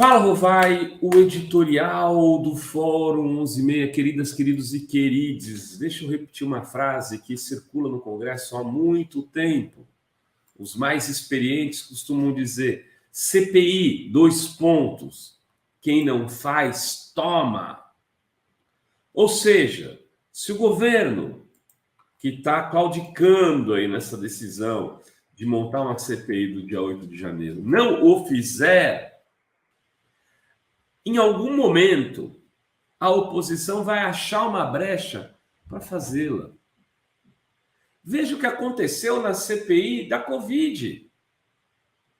Fala, Rovai, o editorial do Fórum 11:30, queridas, queridos e querides. Deixa eu repetir uma frase que circula no Congresso há muito tempo. Os mais experientes costumam dizer: CPI, dois pontos. Quem não faz, toma. Ou seja, se o governo, que está claudicando aí nessa decisão de montar uma CPI do dia 8 de janeiro, não o fizer, em algum momento, a oposição vai achar uma brecha para fazê-la. Veja o que aconteceu na CPI da Covid,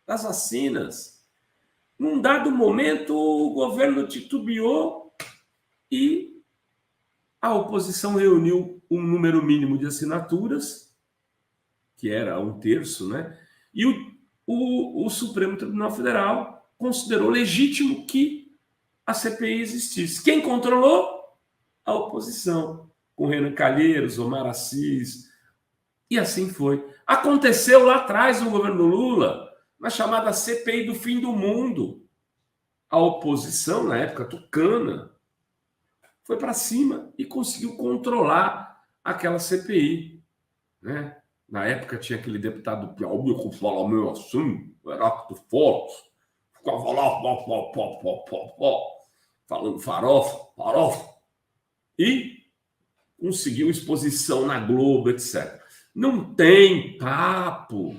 das vacinas. Num dado momento, o governo titubeou e a oposição reuniu um número mínimo de assinaturas, que era 1/3, né? E o Supremo Tribunal Federal considerou legítimo que a CPI existisse. Quem controlou? A oposição, com Renan Calheiros, Omar Assis, e assim foi. Aconteceu lá atrás, no governo Lula, na chamada CPI do fim do mundo. A oposição, na época tucana, foi para cima e conseguiu controlar aquela CPI, né? Na época tinha aquele deputado do Piauí que falava meio assim, o Heráclito Fortes, ficava lá, falando farofa, e conseguiu exposição na Globo, etc. Não tem papo,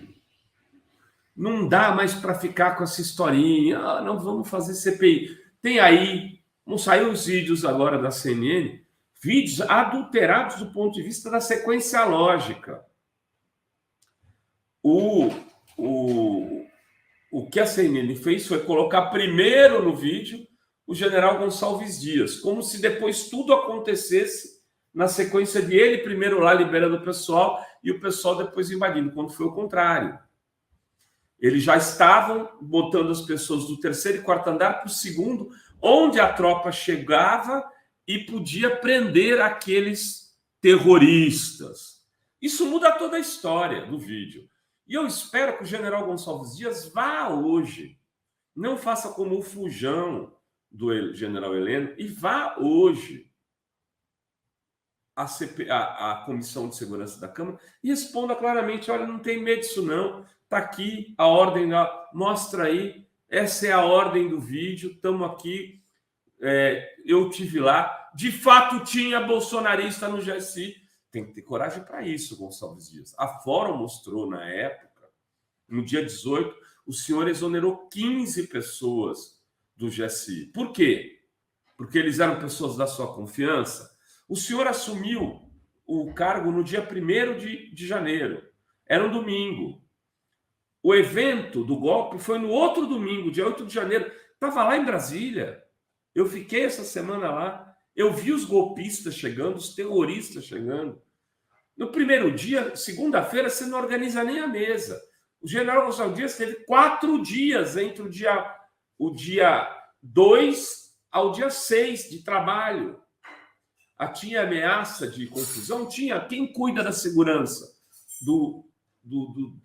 não dá mais para ficar com essa historinha, não vamos fazer CPI. Tem aí, não saiu os vídeos agora da CNN, vídeos adulterados do ponto de vista da sequência lógica. O que a CNN fez foi colocar primeiro no vídeo o general Gonçalves Dias, como se depois tudo acontecesse na sequência de ele primeiro lá liberando o pessoal e o pessoal depois invadindo, quando foi o contrário. Eles já estavam botando as pessoas do terceiro e quarto andar para o segundo, onde a tropa chegava e podia prender aqueles terroristas. Isso muda toda a história do vídeo. E eu espero que o general Gonçalves Dias vá hoje, não faça como o fujão do general Heleno, e vá hoje à Comissão de Segurança da Câmara e responda claramente: olha, não tem medo disso não, está aqui a ordem, mostra aí, essa é a ordem do vídeo, estamos aqui, eu tive lá, de fato tinha bolsonarista no GSI. Tem que ter coragem para isso, Gonçalves Dias. A Fórum mostrou na época, no dia 18, o senhor exonerou 15 pessoas do GSI. Por quê? Porque eles eram pessoas da sua confiança. O senhor assumiu o cargo no dia 1º de janeiro. Era um domingo. O evento do golpe foi no outro domingo, dia 8 de janeiro. Estava lá em Brasília. Eu fiquei essa semana lá. Eu vi os golpistas chegando, os terroristas chegando. No primeiro dia, segunda-feira, você não organiza nem a mesa. O general Gonçalves Dias teve 4 dias entre o dia 2 ao dia 6 de trabalho. Tinha ameaça de confusão? Tinha. Quem cuida da segurança do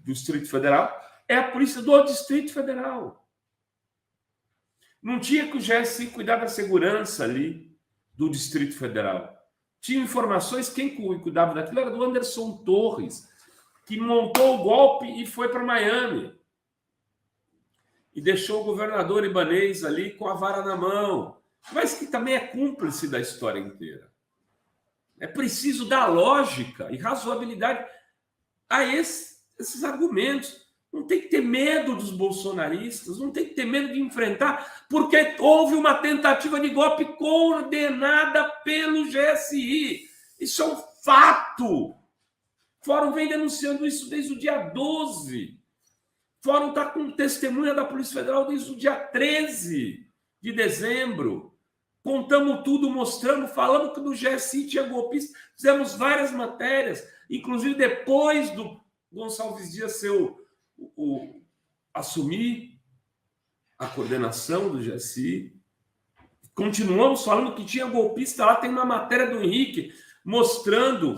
Distrito Federal é a polícia do Distrito Federal. Não tinha que o GSI cuidar da segurança ali do Distrito Federal. Tinha informações, quem cuidava daquilo era do Anderson Torres, que montou o golpe e foi para Miami. E deixou o governador Ibanez ali com a vara na mão, mas que também é cúmplice da história inteira. É preciso dar lógica e razoabilidade a esses argumentos. Não tem que ter medo dos bolsonaristas, não tem que ter medo de enfrentar, porque houve uma tentativa de golpe coordenada pelo GSI. Isso é um fato. O Fórum vem denunciando isso desde o dia 12. O Fórum está com testemunha da Polícia Federal desde o dia 13 de dezembro. Contamos tudo, mostrando, falando que no GSI tinha golpista. Fizemos várias matérias, inclusive depois do Gonçalves Dias assumir a coordenação do GSI. Continuamos falando que tinha golpista lá. Tem uma matéria do Henrique mostrando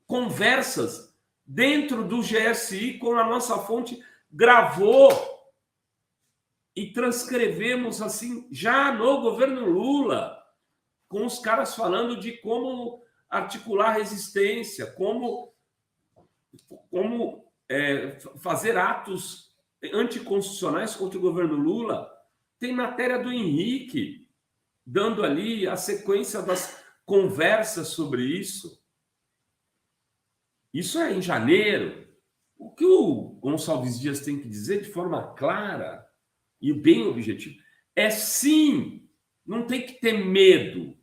conversas dentro do GSI, como a nossa fonte gravou e transcrevemos assim já no governo Lula, com os caras falando de como articular resistência, como fazer atos anticonstitucionais contra o governo Lula. Tem matéria do Henrique dando ali a sequência das conversas sobre isso. Isso é em janeiro. O que o Gonçalves Dias tem que dizer de forma clara e bem objetiva é sim, não tem que ter medo.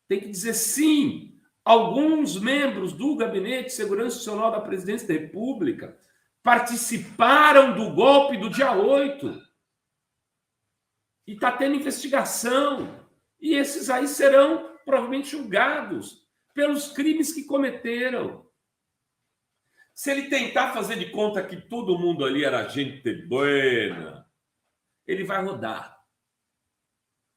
Tem que dizer sim. Alguns membros do Gabinete de Segurança Nacional da Presidência da República participaram do golpe do dia 8. E está tendo investigação. E esses aí serão provavelmente julgados pelos crimes que cometeram. Se ele tentar fazer de conta que todo mundo ali era gente buena, ele vai rodar.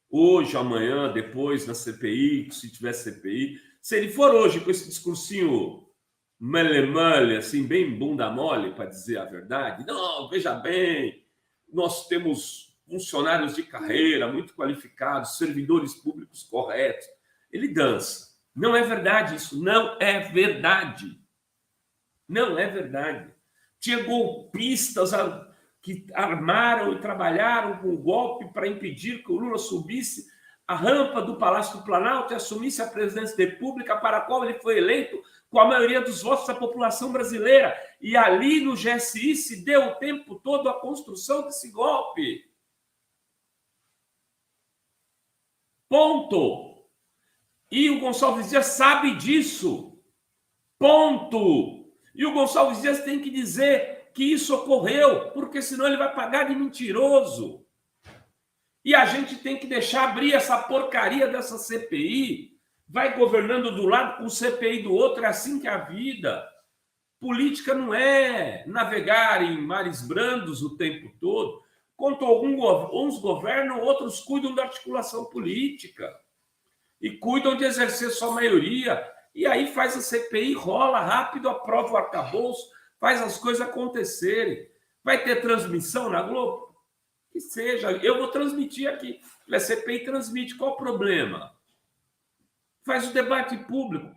Hoje, amanhã, depois, na CPI, se tiver CPI, se ele for hoje com esse discursinho mele-mele, assim, bem bunda mole, para dizer a verdade, não, veja bem, nós temos funcionários de carreira muito qualificados, servidores públicos corretos, ele dança. Não é verdade isso, não é verdade. Não é verdade. Tinha golpistas que armaram e trabalharam com o golpe para impedir que o Lula subisse a rampa do Palácio do Planalto e assumisse a presidência da República, para a qual ele foi eleito com a maioria dos votos da população brasileira. E ali no GSI se deu o tempo todo a construção desse golpe. Ponto. E o Gonçalves Dias sabe disso. Ponto. E o Gonçalves Dias tem que dizer que isso ocorreu, porque senão ele vai pagar de mentiroso. E a gente tem que deixar abrir essa porcaria dessa CPI. Vai governando do lado com o CPI do outro, é assim que é a vida. Política não é navegar em mares brandos o tempo todo. Enquanto uns governam, outros cuidam da articulação política. E cuidam de exercer sua maioria. E aí faz a CPI, rola rápido, aprova o arcabouço, faz as coisas acontecerem. Vai ter transmissão na Globo? Que seja, eu vou transmitir aqui. A CPI transmite, qual o problema? Faz o debate público.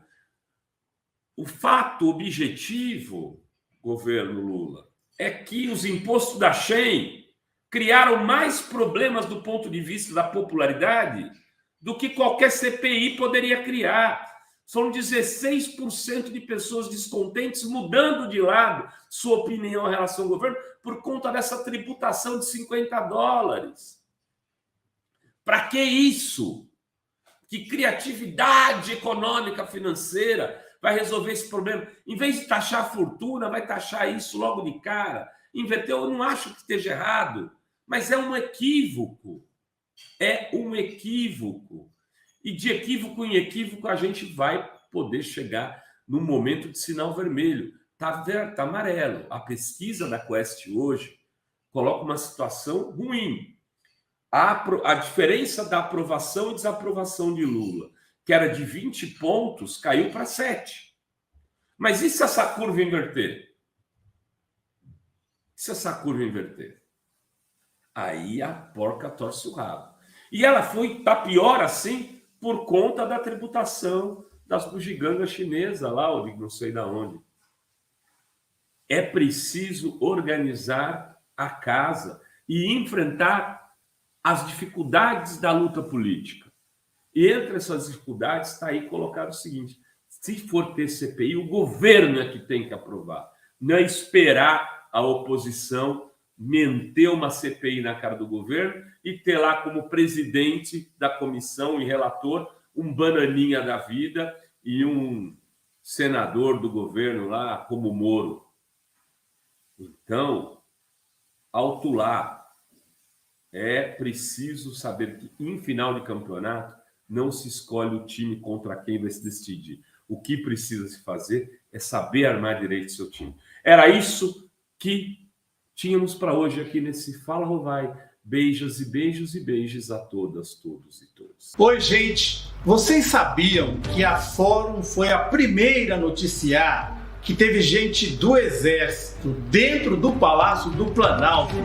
O fato objetivo, governo Lula, é que os impostos da Shen criaram mais problemas do ponto de vista da popularidade do que qualquer CPI poderia criar. São 16% de pessoas descontentes mudando de lado sua opinião em relação ao governo por conta dessa tributação de $50. Para que isso? Que criatividade econômica financeira vai resolver esse problema? Em vez de taxar a fortuna, vai taxar isso logo de cara. Inverteu, eu não acho que esteja errado, mas é um equívoco. É um equívoco. E de equívoco em equívoco a gente vai poder chegar num momento de sinal vermelho. Tá amarelo. A pesquisa da Quest hoje coloca uma situação ruim. A diferença da aprovação e desaprovação de Lula, que era de 20 pontos, caiu para 7. Mas e se essa curva inverter? E se essa curva inverter? Aí a porca torce o rabo. E ela tá pior assim por conta da tributação das bugigangas chinesas lá, ou de não sei de onde. É preciso organizar a casa e enfrentar as dificuldades da luta política. E entre essas dificuldades está aí colocado o seguinte: se for ter CPI, o governo é que tem que aprovar. Não é esperar a oposição meter uma CPI na cara do governo e ter lá como presidente da comissão e relator um bananinha da vida e um senador do governo lá como Moro. Então, alto lá, é preciso saber que em final de campeonato não se escolhe o time contra quem vai se decidir. O que precisa se fazer é saber armar direito seu time. Era isso que tínhamos para hoje aqui nesse Fala Rovai. Beijos e beijos e beijos a todas, todos e todas. Oi, gente. Vocês sabiam que a Fórum foi a primeira a noticiar que teve gente do Exército dentro do Palácio do Planalto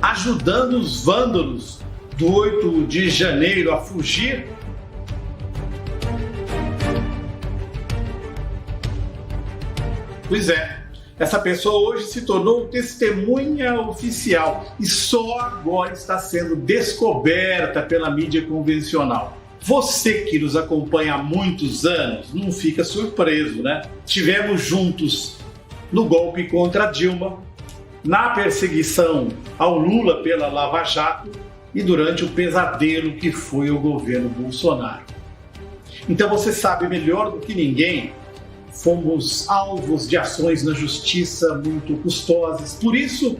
ajudando os vândalos do 8 de janeiro a fugir? Pois é, essa pessoa hoje se tornou testemunha oficial e só agora está sendo descoberta pela mídia convencional. Você que nos acompanha há muitos anos não fica surpreso, né? Estivemos juntos no golpe contra Dilma, na perseguição ao Lula pela Lava Jato e durante o pesadelo que foi o governo Bolsonaro. Então você sabe melhor do que ninguém, fomos alvos de ações na justiça muito custosas. Por isso,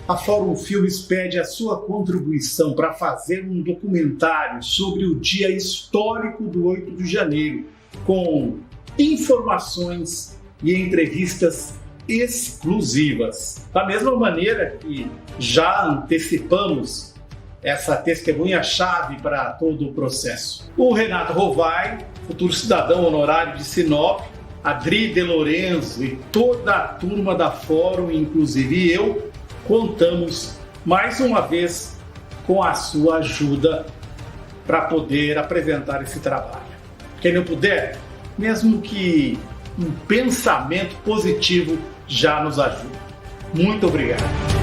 a Fórum Filmes pede a sua contribuição para fazer um documentário sobre o dia histórico do 8 de janeiro, com informações e entrevistas exclusivas. Da mesma maneira que já antecipamos essa testemunha-chave para todo o processo. O Renato Rovai, futuro cidadão honorário de Sinop, Adri De Lorenzo e toda a turma da Fórum, inclusive eu, contamos mais uma vez com a sua ajuda para poder apresentar esse trabalho. Quem não puder, mesmo que um pensamento positivo já nos ajuda. Muito obrigado.